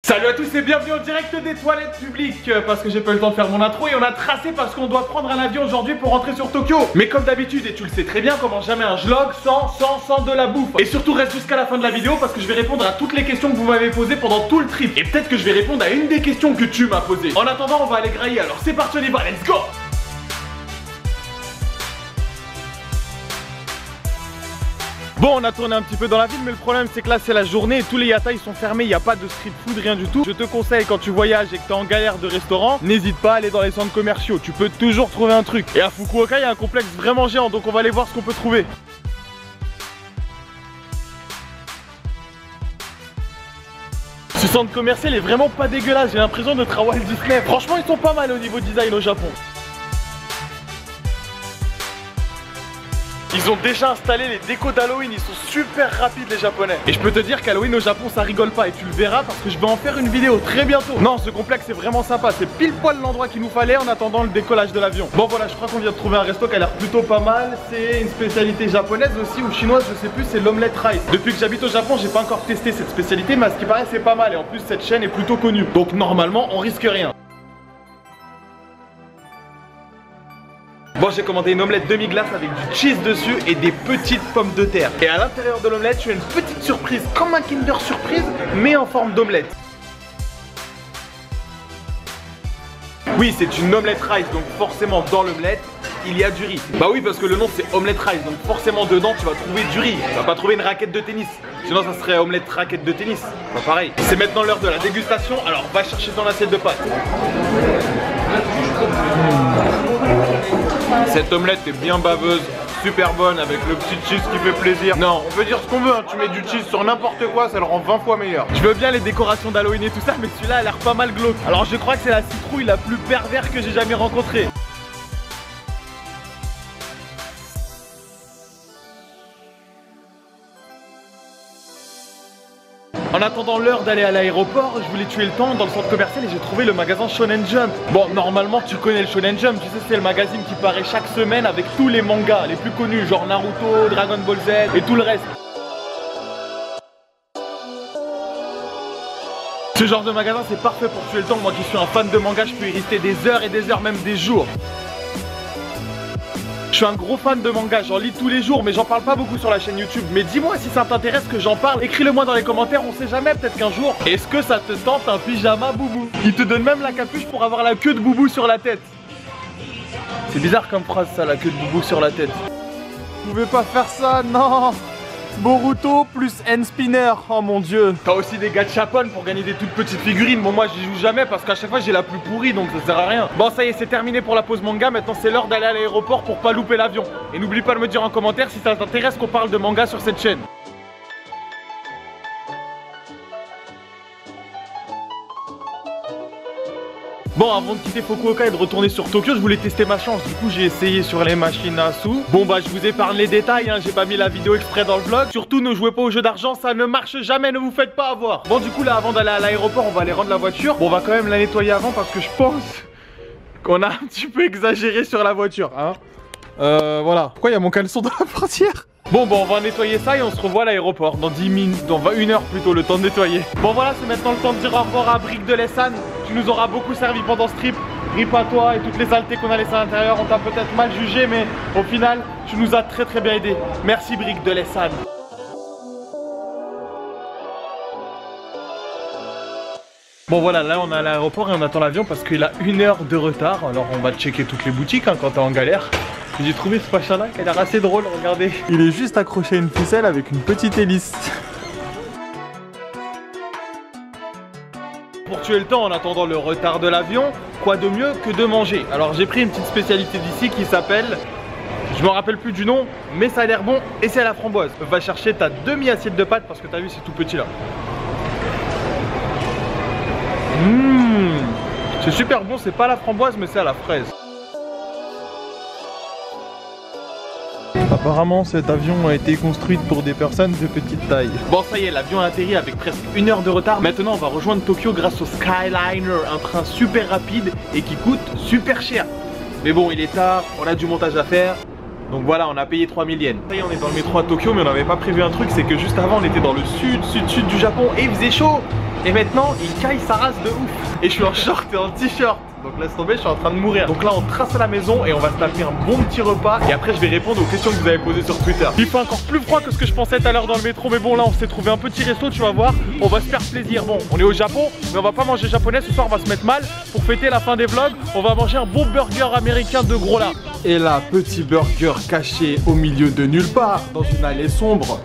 Salut à tous et bienvenue en direct des toilettes publiques. Parce que j'ai pas eu le temps de faire mon intro et on a tracé parce qu'on doit prendre un avion aujourd'hui pour rentrer sur Tokyo. Mais comme d'habitude, et tu le sais très bien, comment jamais un vlog sans de la bouffe. Et surtout reste jusqu'à la fin de la vidéo parce que je vais répondre à toutes les questions que vous m'avez posées pendant tout le trip. Et peut-être que je vais répondre à une des questions que tu m'as posées. En attendant, on va aller grailler, alors c'est parti, on y va, let's go. Bon, on a tourné un petit peu dans la ville, mais le problème c'est que là c'est la journée et tous les yatas ils sont fermés, il n'y a pas de street food, rien du tout. Je te conseille quand tu voyages et que tu es en galère de restaurant, n'hésite pas à aller dans les centres commerciaux, tu peux toujours trouver un truc. Et à Fukuoka il y a un complexe vraiment géant, donc on va aller voir ce qu'on peut trouver. Ce centre commercial est vraiment pas dégueulasse, j'ai l'impression d'être à Walt Disney. Franchement ils sont pas mal au niveau design au Japon. Ils ont déjà installé les décos d'Halloween, ils sont super rapides les japonais. Et je peux te dire qu'Halloween au Japon ça rigole pas et tu le verras parce que je vais en faire une vidéo très bientôt. Non, ce complexe est vraiment sympa, c'est pile poil l'endroit qu'il nous fallait en attendant le décollage de l'avion. Bon voilà, je crois qu'on vient de trouver un resto qui a l'air plutôt pas mal. C'est une spécialité japonaise aussi ou chinoise, je sais plus, c'est l'omelette rice. Depuis que j'habite au Japon, j'ai pas encore testé cette spécialité, mais à ce qui paraît c'est pas mal et en plus cette chaîne est plutôt connue. Donc normalement on risque rien. Bon, j'ai commandé une omelette demi-glace avec du cheese dessus et des petites pommes de terre. Et à l'intérieur de l'omelette, tu as une petite surprise, comme un Kinder Surprise, mais en forme d'omelette. Oui, c'est une omelette rice, donc forcément dans l'omelette, il y a du riz. Bah oui, parce que le nom c'est omelette rice, donc forcément dedans tu vas trouver du riz. Tu vas pas trouver une raquette de tennis. Sinon ça serait omelette raquette de tennis. Pas pareil. C'est maintenant l'heure de la dégustation, alors va chercher ton assiette de pâtes. Cette omelette est bien baveuse, super bonne avec le petit cheese qui fait plaisir. Non, on peut dire ce qu'on veut, hein. Tu mets du cheese sur n'importe quoi, ça le rend 20 fois meilleur. Je veux bien les décorations d'Halloween et tout ça, mais celui-là a l'air pas mal glauque. Alors je crois que c'est la citrouille la plus pervers que j'ai jamais rencontrée. En attendant l'heure d'aller à l'aéroport, je voulais tuer le temps dans le centre commercial et j'ai trouvé le magasin Shonen Jump. Bon, normalement tu connais le Shonen Jump, tu sais c'est le magazine qui paraît chaque semaine avec tous les mangas les plus connus, genre Naruto, Dragon Ball Z et tout le reste. Ce genre de magasin c'est parfait pour tuer le temps, moi qui suis un fan de manga, je peux y rester des heures et des heures, même des jours. Je suis un gros fan de manga, j'en lis tous les jours mais j'en parle pas beaucoup sur la chaîne YouTube. Mais dis-moi si ça t'intéresse que j'en parle, écris-le moi dans les commentaires, on sait jamais, peut-être qu'un jour. Est-ce que ça te tente un pyjama boubou? Il te donne même la capuche pour avoir la queue de boubou sur la tête. C'est bizarre comme phrase ça, la queue de boubou sur la tête. Vous pouvez pas faire ça, non. Boruto plus N-Spinner, oh mon dieu. T'as aussi des gachapon pour gagner des toutes petites figurines. Bon moi j'y joue jamais parce qu'à chaque fois j'ai la plus pourrie donc ça sert à rien. Bon ça y est, c'est terminé pour la pause manga. Maintenant c'est l'heure d'aller à l'aéroport pour pas louper l'avion. Et n'oublie pas de me dire en commentaire si ça t'intéresse qu'on parle de manga sur cette chaîne. Bon, avant de quitter Fukuoka et de retourner sur Tokyo, je voulais tester ma chance. Du coup, j'ai essayé sur les machines à sous. Bon, bah, je vous épargne les détails, hein. J'ai pas mis la vidéo exprès dans le vlog. Surtout, ne jouez pas au jeu d'argent, ça ne marche jamais, ne vous faites pas avoir. Bon, du coup, là, avant d'aller à l'aéroport, on va aller rendre la voiture. Bon, on va quand même la nettoyer avant parce que je pense qu'on a un petit peu exagéré sur la voiture, hein. Voilà. Pourquoi il y a mon caleçon dans la portière? Bon, on va nettoyer ça et on se revoit à l'aéroport dans 10 minutes, dans 1 heure plutôt, le temps de nettoyer. Bon voilà, c'est maintenant le temps de dire au revoir à Brick de l'Essan. Tu nous auras beaucoup servi pendant ce trip. Rip à toi et toutes les saletés qu'on a laissées à l'intérieur. On t'a peut-être mal jugé, mais au final, tu nous as très bien aidé. Merci Brick de l'Essan. Bon voilà, là on est à l'aéroport et on attend l'avion parce qu'il a 1 heure de retard. Alors on va checker toutes les boutiques hein, quand t'es en galère. J'ai trouvé ce machin là qui a l'air assez drôle, regardez. Il est juste accroché à une ficelle avec une petite hélice. Pour tuer le temps en attendant le retard de l'avion, quoi de mieux que de manger? Alors j'ai pris une petite spécialité d'ici qui s'appelle... Je me rappelle plus du nom, mais ça a l'air bon et c'est à la framboise. Va chercher ta demi-assiette de pâtes parce que t'as vu c'est tout petit là. C'est super bon, c'est pas à la framboise mais c'est à la fraise. Apparemment cet avion a été construit pour des personnes de petite taille. Bon ça y est, l'avion a atterri avec presque 1 heure de retard. Maintenant on va rejoindre Tokyo grâce au Skyliner, un train super rapide et qui coûte super cher. Mais bon il est tard, on a du montage à faire. Donc voilà, on a payé 3000 yens. Ça y est, on est dans le métro à Tokyo, mais on n'avait pas prévu un truc, c'est que juste avant on était dans le sud du Japon et il faisait chaud. Et maintenant il caille sa race de ouf. Et je suis en short et en t-shirt. Donc laisse tomber, je suis en train de mourir. Donc là on trace à la maison et on va se taper un bon petit repas. Et après je vais répondre aux questions que vous avez posées sur Twitter. Il fait encore plus froid que ce que je pensais tout à l'heure dans le métro. Mais bon là on s'est trouvé un petit resto, tu vas voir. On va se faire plaisir. Bon on est au Japon, mais on va pas manger japonais. Ce soir on va se mettre mal. Pour fêter la fin des vlogs, on va manger un bon burger américain de gros là. Et là, petit burger caché au milieu de nulle part, dans une allée sombre.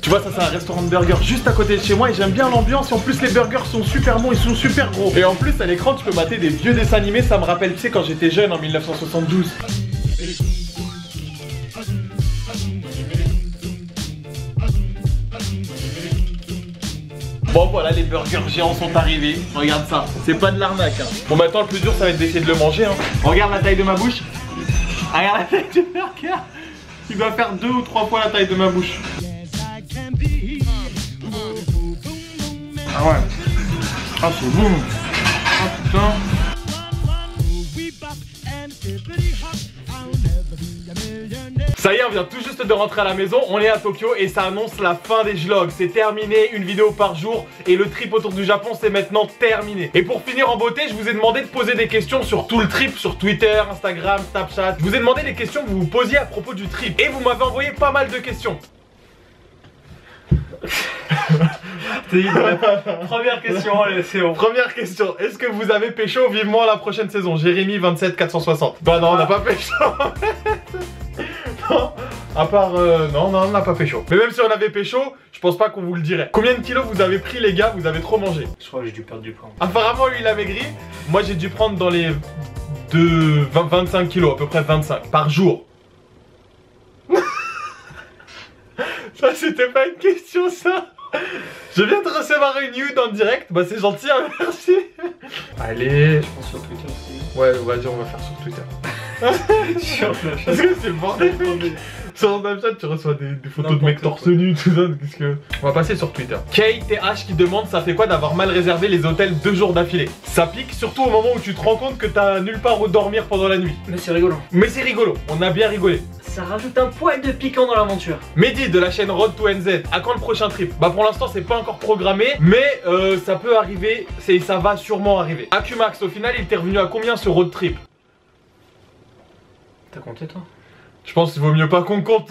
Tu vois, ça c'est un restaurant de burgers juste à côté de chez moi et j'aime bien l'ambiance. Et en plus les burgers sont super bons, ils sont super gros. Et en plus à l'écran tu peux mater des vieux dessins animés. Ça me rappelle, tu sais, quand j'étais jeune en 1972. Bon voilà, les burgers géants sont arrivés. Regarde ça, c'est pas de l'arnaque hein. Bon maintenant le plus dur ça va être d'essayer de le manger hein. Regarde la taille de ma bouche. Regarde la taille du burger. Il doit faire 2 ou 3 fois la taille de ma bouche. Ah ouais. Ah c'est bon. Ah putain. Ça y est, on vient tout juste de rentrer à la maison, on est à Tokyo et ça annonce la fin des vlogs. C'est terminé, une vidéo par jour et le trip autour du Japon c'est maintenant terminé. Et pour finir en beauté, je vous ai demandé de poser des questions sur tout le trip, sur Twitter, Instagram, Snapchat. Je vous ai demandé des questions que vous vous posiez à propos du trip et vous m'avez envoyé pas mal de questions. Première question, allez, c'est bon. Première question, est-ce que vous avez pécho vivement la prochaine saison? Jérémy 27 460. Bah non, on n'a pas pécho. Non, à part non, on n'a pas pécho. Mais même si on avait pécho, je pense pas qu'on vous le dirait. Combien de kilos vous avez pris les gars? Vous avez trop mangé? Je crois que j'ai dû perdre du poids. Apparemment lui il a maigri. Moi j'ai dû prendre dans les 25 kilos, à peu près 25 par jour. Ça c'était pas une question ça. Je viens de recevoir une nude en direct. Bah c'est gentil hein, merci. Allez. Je pense sur Twitter aussi. Ouais vas-y on va faire sur Twitter. Sur Snapchat. Parce que c'est le bordel. Sur Snapchat tu reçois des photos de mecs torse nu tout ça. Qu'est-ce que... On va passer sur Twitter. KTH qui demande ça fait quoi d'avoir mal réservé les hôtels 2 jours d'affilée? Ça pique surtout au moment où tu te rends compte que t'as nulle part où dormir pendant la nuit. Mais c'est rigolo. Mais c'est rigolo, on a bien rigolé. Ça rajoute un poil de piquant dans l'aventure. Mehdi de la chaîne Road to NZ, à quand le prochain trip? Bah pour l'instant c'est pas encore programmé, mais ça peut arriver, ça va sûrement arriver. Akumax au final il t'est revenu à combien ce road trip? T'as compté toi? Je pense qu'il vaut mieux pas qu'on compte.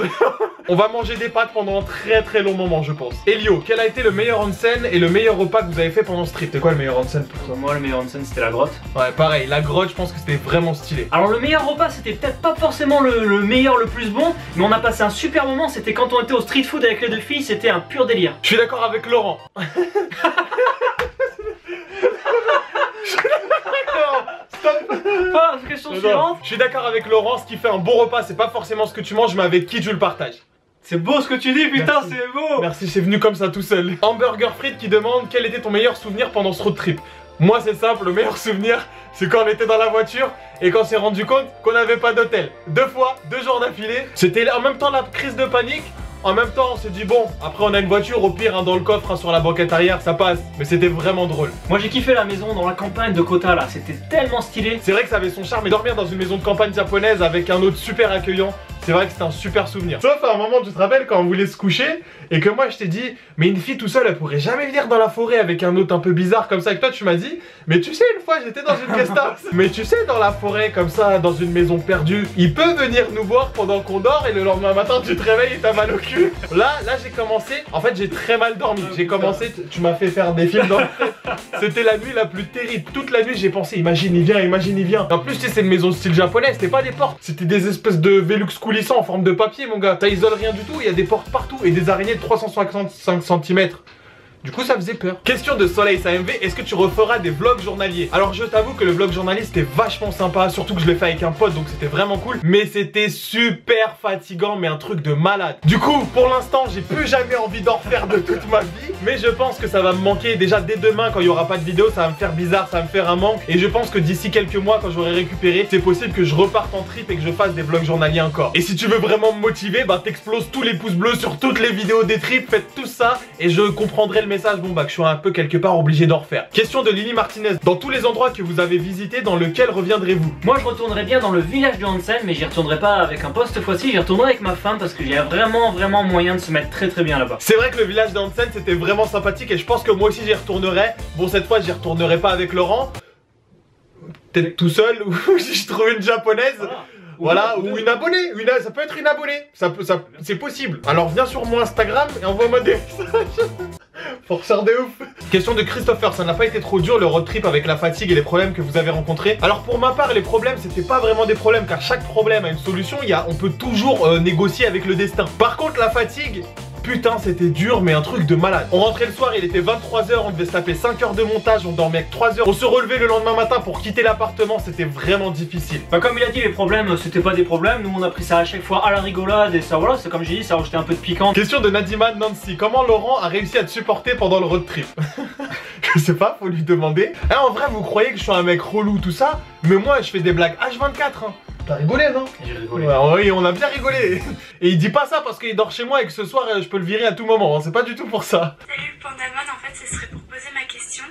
On va manger des pâtes pendant un très long moment je pense. Elio, quel a été le meilleur onsen et le meilleur repas que vous avez fait pendant ce trip? C'est quoi le meilleur onsen pour toi? Moi le meilleur onsen c'était la grotte. Ouais pareil, la grotte je pense que c'était vraiment stylé. Alors le meilleur repas c'était peut-être pas forcément le meilleur, le plus bon, mais on a passé un super moment, c'était quand on était au street food avec les 2 filles, c'était un pur délire. Je suis d'accord avec Laurent. Voilà, question suivante. Je suis d'accord avec Laurent, ce qui fait un bon repas c'est pas forcément ce que tu manges mais avec qui tu le partages. C'est beau ce que tu dis, putain, merci. c'est beau. Merci, c'est venu comme ça tout seul. Hamburger Frites qui demande quel était ton meilleur souvenir pendant ce road trip. Moi c'est simple, le meilleur souvenir c'est quand on était dans la voiture et qu'on s'est rendu compte qu'on n'avait pas d'hôtel. 2 fois, 2 jours d'affilée. C'était en même temps la crise de panique. En même temps on s'est dit bon, après on a une voiture, au pire dans le coffre, sur la banquette arrière, ça passe. Mais c'était vraiment drôle. Moi j'ai kiffé la maison dans la campagne de Kota là, c'était tellement stylé. C'est vrai que ça avait son charme, et dormir dans une maison de campagne japonaise avec un hôte super accueillant, c'est vrai que c'était un super souvenir. Sauf à un moment, tu te rappelles quand on voulait se coucher et que moi je t'ai dit mais une fille tout seule elle pourrait jamais venir dans la forêt avec un hôte un peu bizarre comme ça. Et que toi tu m'as dit mais tu sais une fois j'étais dans une guest house. Mais tu sais dans la forêt comme ça, dans une maison perdue, il peut venir nous voir pendant qu'on dort et le lendemain matin tu te réveilles et t'as mal au cul. Là j'ai commencé, en fait j'ai très mal dormi. J'ai commencé, tu m'as fait faire des films dans le C'était la nuit la plus terrible. Toute la nuit j'ai pensé imagine il vient, imagine il vient. En plus tu sais c'est une maison style japonais, c'était pas des portes, c'était des espèces de Velux coulissants en forme de papier mon gars. Ça isole rien du tout, il y a des portes partout et des araignées de 365 cm. Du coup ça faisait peur. Question de Soleil SAMV, est-ce que tu referas des vlogs journaliers? Alors je t'avoue que le vlog journalier c'était vachement sympa, surtout que je l'ai fait avec un pote donc c'était vraiment cool. Mais c'était super fatigant, mais un truc de malade. Du coup pour l'instant j'ai plus jamais envie d'en refaire de toute ma vie. Mais je pense que ça va me manquer déjà dès demain quand il n'y aura pas de vidéo, ça va me faire bizarre, ça va me faire un manque. Et je pense que d'ici quelques mois quand j'aurai récupéré, c'est possible que je reparte en trip et que je fasse des vlogs journaliers encore. Et si tu veux vraiment me motiver, bah t'exploses tous les pouces bleus sur toutes les vidéos des trips, faites tout ça et je comprendrai le message, bon bah que je suis un peu quelque part obligé d'en refaire. Question de Lily Martinez. Dans tous les endroits que vous avez visités, dans lequel reviendrez-vous? Moi je retournerais bien dans le village de Hansen, mais j'y retournerai pas avec un pote cette fois-ci, j'y retournerai avec ma femme parce qu'il y a vraiment moyen de se mettre très bien là-bas. C'est vrai que le village de Hansen c'était vraiment sympathique et je pense que moi aussi j'y retournerai. Bon, cette fois j'y retournerai pas avec Laurent. Peut-être tout seul ou si je trouve une japonaise. Voilà, ou une abonnée, ça peut être une abonnée, c'est possible. Alors viens sur mon Instagram et envoie-moi des messages. Forceur de ouf. Question de Christopher, ça n'a pas été trop dur le road trip avec la fatigue et les problèmes que vous avez rencontrés? Alors pour ma part, les problèmes c'était pas vraiment des problèmes car chaque problème a une solution, on peut toujours négocier avec le destin. Par contre la fatigue, putain c'était dur mais un truc de malade. On rentrait le soir, il était 23 h, on devait se taper 5 heures de montage, on dormait avec 3 heures. On se relevait le lendemain matin pour quitter l'appartement, c'était vraiment difficile. Bah comme il a dit, les problèmes c'était pas des problèmes, nous on a pris ça à chaque fois à la rigolade et ça voilà, c'est comme j'ai dit, ça rajoutait un peu de piquant. Question de Nadima Nancy, comment Laurent a réussi à te supporter pendant le road trip? Je sais pas, faut lui demander. Ah, en vrai vous croyez que je suis un mec relou tout ça, mais moi je fais des blagues H24 hein. T'as rigolé non? J'ai rigolé. Ouais, oui, on a bien rigolé. Et il dit pas ça parce qu'il dort chez moi et que ce soir je peux le virer à tout moment, hein. C'est pas du tout pour ça. Salut Pandaman, en fait ce serait pour poser ma question.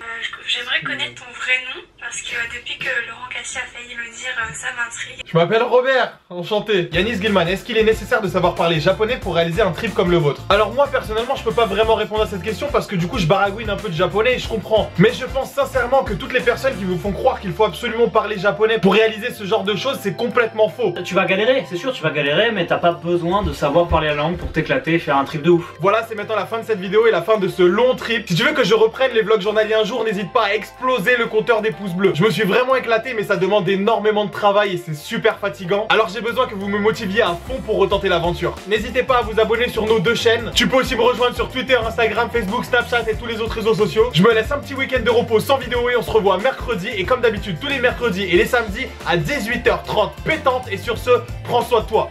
J'aimerais connaître ton vrai nom parce que depuis que Laurent Cassia a failli le dire, ça m'intrigue. Je m'appelle Robert, enchanté. Yanis Gilman, est-ce qu'il est nécessaire de savoir parler japonais pour réaliser un trip comme le vôtre? Alors moi personnellement je peux pas vraiment répondre à cette question parce que du coup je baragouine un peu de japonais et je comprends. Mais je pense sincèrement que toutes les personnes qui vous font croire qu'il faut absolument parler japonais pour réaliser ce genre de choses, c'est complètement faux. Tu vas galérer, c'est sûr tu vas galérer, mais t'as pas besoin de savoir parler la langue pour t'éclater et faire un trip de ouf. Voilà, c'est maintenant la fin de cette vidéo et la fin de ce long trip. Si tu veux que je reprenne les vlogs journaliers un jour, n'hésite pas à exploser le compteur des pouces bleus. Je me suis vraiment éclaté mais ça demande énormément de travail et c'est super fatigant. Alors j'ai besoin que vous me motiviez à fond pour retenter l'aventure. N'hésitez pas à vous abonner sur nos deux chaînes. Tu peux aussi me rejoindre sur Twitter, Instagram, Facebook, Snapchat et tous les autres réseaux sociaux. Je me laisse un petit week-end de repos sans vidéo et on se revoit mercredi. Et comme d'habitude tous les mercredis et les samedis à 18 h 30 pétante. Et sur ce, prends soin de toi.